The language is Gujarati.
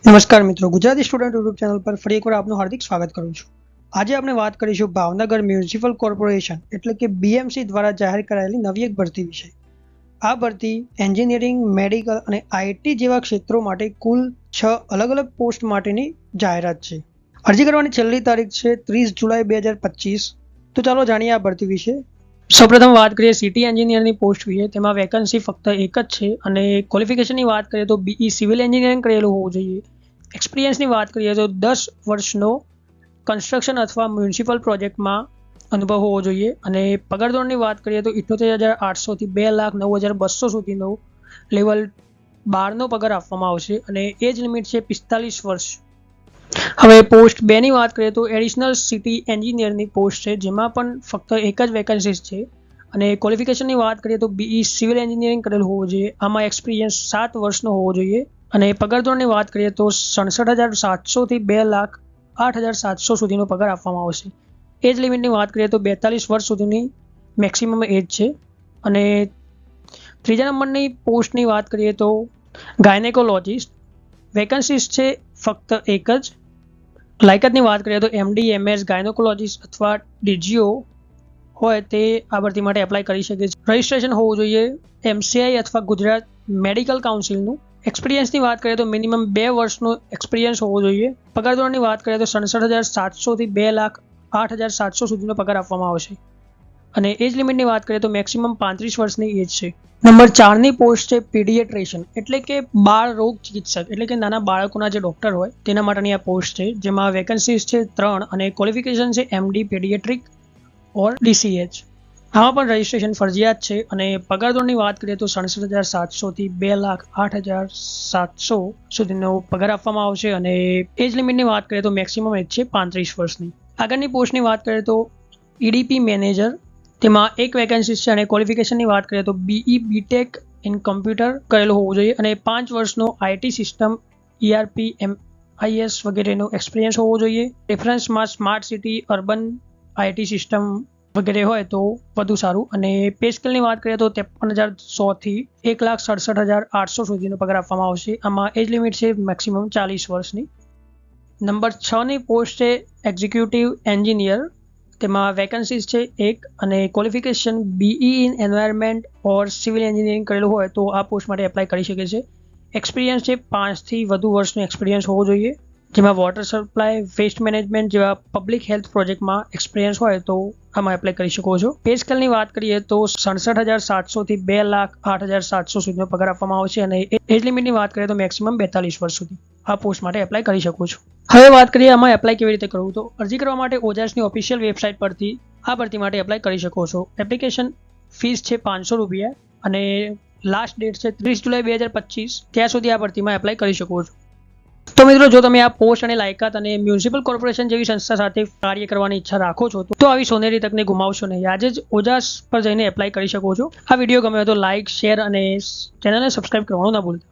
નમસ્કાર મિત્રો, ગુજરાતી સ્ટુડન્ટ યુટ્યુબ ચેનલ પર ફરી એકવાર આપનું હાર્દિક સ્વાગત કરું છું। આજે આપણે વાત કરીશું ભાવનગર મ્યુનિસિપલ કોર્પોરેશન એટલે કે બીએમસી દ્વારા જાહેર કરાયેલી નવી એક ભરતી વિશે। આ ભરતી એન્જિનિયરિંગ, મેડિકલ અને આઈટી જેવા ક્ષેત્રો માટે કુલ 6 અલગ અલગ પોસ્ટ માટેની જાહેરાત છે। અરજી કરવાની છેલ્લી તારીખ છે 30 જુલાઈ 2025। તો ચાલો જાણીએ આ ભરતી વિશે। સૌપ્રથમ વાત કરીએ સિટી એન્જિનિયરની પોસ્ટ વિશે। તેમાં વેકન્સી ફક્ત એક જ છે અને ક્વોલિફિકેશનની વાત કરીએ તો બીઈ સિવિલ એન્જિનિયરિંગ કરેલું હોવું જોઈએ। एक्सपीरियंसनी बात करिए तो 10 वर्षનો કન્સ્ટ્રક્શન અથવા મ્યુનિસિપલ પ્રોજેક્ટમાં અનુભવ હોવો જોઈએ અને પગાર ધોરણની વાત કરીએ તો 78,800 થી 2,09,200 સુધીનો લેવલ 12 નો પગાર આપવામાં આવશે અને એજ લિમિટ છે 45 વર્ષ। હવે પોસ્ટ 2 ની વાત કરીએ તો એડિશનલ સિટી એન્જિનિયરની પોસ્ટ છે, જેમાં પણ ફક્ત એક જ વેકન્સીસ છે અને ક્વોલિફિકેશનની વાત કરીએ તો બીઈ સિવિલ એન્જિનિયરિંગ કરેલું હોવું જોઈએ। આમાં એક્સપિરિયન્સ 7 વર્ષનો હોવો જોઈએ અને પગાર ધોરણની વાત કરીએ તો 67,700 થી 2,08,700 સુધીનો પગાર આપવામાં આવશે। એજ લિમિટની વાત કરીએ તો 42 વર્ષ સુધીની મેક્સિમમ એજ છે અને ત્રીજા નંબરની પોસ્ટની વાત કરીએ તો ગાયનેકોલોજીસ્ટ વેકન્સીસ છે ફક્ત એક જ। લાયકાતની વાત કરીએ તો એમડી, એમએસ ગાયનેકોલોજીસ્ટ અથવા ડીજીઓ હોય તે આ ભરતી માટે એપ્લાય કરી શકે છે। રજિસ્ટ્રેશન હોવું જોઈએ એમસીઆઈ અથવા ગુજરાત મેડિકલ કાઉન્સિલનું। एक्सपीरियंसनी बात करें तो मिनिमम 2 वर्षનો एक्सपीरियंस હોવો જોઈએ। પગાર ધોરણની વાત કરીએ તો 67,700 થી 2,08,700 સુધીનો પગાર આપવામાં આવશે અને એજ લિમિટની વાત કરીએ તો મેક્સિમમ 35 વર્ષની એજ છે। નંબર 4 ની પોસ્ટ છે પીડિયાટ્રિશિયન એટલે કે બાળ રોગ ચિકિત્સક એટલે કે નાના બાળકોના જે ડોક્ટર હોય તેના માટેની આ પોસ્ટ છે, જેમાં વેકન્સીસ છે 3 અને ક્વોલિફિકેશન છે એમડી પેડિયાટ્રિક ઓર ડીસીએચ। આમાં પણ રજિસ્ટ્રેશન ફરજિયાત છે અને પગાર ધોરણની વાત કરીએ તો 67,700 થી 2,08,700 સુધીનો પગાર આપવામાં આવશે અને એજ લિમિટની વાત કરીએ તો મેક્સિમમ એજ છે 35 વર્ષની। આગળની પોસ્ટની વાત કરીએ તો ઈડીપી મેનેજર, તેમાં એક વેકેન્સી છે અને ક્વોલિફિકેશનની વાત કરીએ તો બીઈ બીટેક ઇન કમ્પ્યુટર કરેલું હોવું જોઈએ અને 5 વર્ષનો આઈટી સિસ્ટમ, ઈઆરપી, એમઆઈએસ વગેરેનો એક્સપિરિયન્સ હોવો જોઈએ। રેફરન્સમાં smart city, urban IT system વગેરે હોય તો વધુ સારું અને પે સ્કેલની વાત કરીએ તો 53,100 થી 1,67,800 સુધીનો પગાર આપવામાં આવશે। આમાં એજ લિમિટ છે મેક્સિમમ 40 વર્ષની। નંબર 6 ની પોસ્ટ છે એક્ઝિક્યુટિવ એન્જિનિયર, તેમાં વેકન્સીસ છે એક અને qualification BE in environment or civil engineering કરેલું હોય તો આ પોસ્ટ માટે એપ્લાય કરી શકે છે। એક્સપિરિયન્સ છે 5 થી વધુ વર્ષનો એક્સપિરિયન્સ હોવો જોઈએ, જેમાં વોટર સપ્લાય, વેસ્ટ મેનેજમેન્ટ જેવા પબ્લિક હેલ્થ પ્રોજેક્ટમાં એક્સપિરિયન્સ હોય તો આમાં એપ્લાય કરી શકો છો। પે સ્કેલની વાત કરીએ તો 67,700 થી 2,08,700 સુધીનો પગાર આપવામાં આવશે અને એજ લિમિટની વાત કરીએ તો મેક્સિમમ 42 વર્ષ સુધી આ પોસ્ટ માટે એપ્લાય કરી શકો છો। હવે વાત કરીએ આમાં એપ્લાય કેવી રીતે કરવું, તો અરજી કરવા માટે ઓજાસની ઓફિશિયલ વેબસાઇટ પરથી આ ભરતી માટે એપ્લાય કરી શકો છો। એપ્લિકેશન ફીસ છે 500 રૂપિયા અને લાસ્ટ ડેટ છે 30 જુલાઈ 2025। ત્યાં સુધી આ ભરતીમાં એપ્લાય કરી શકો છો। તો મિત્રો, જો તમે આ પોસ્ટ અને લાયકાત અને મ્યુનિસિપલ કોર્પોરેશન જેવી સંસ્થા સાથે કાર્ય કરવાની ઈચ્છા રાખો છો તો આવી સોનેરી તકને ગુમાવશો નહીં। આજે જ ઓજાસ પર જઈને એપ્લાય કરી શકો છો। આ વિડીયો ગમ્યો તો લાઇક, શેર અને ચેનલને સબસ્ક્રાઇબ કરવાનું ના ભૂલતા।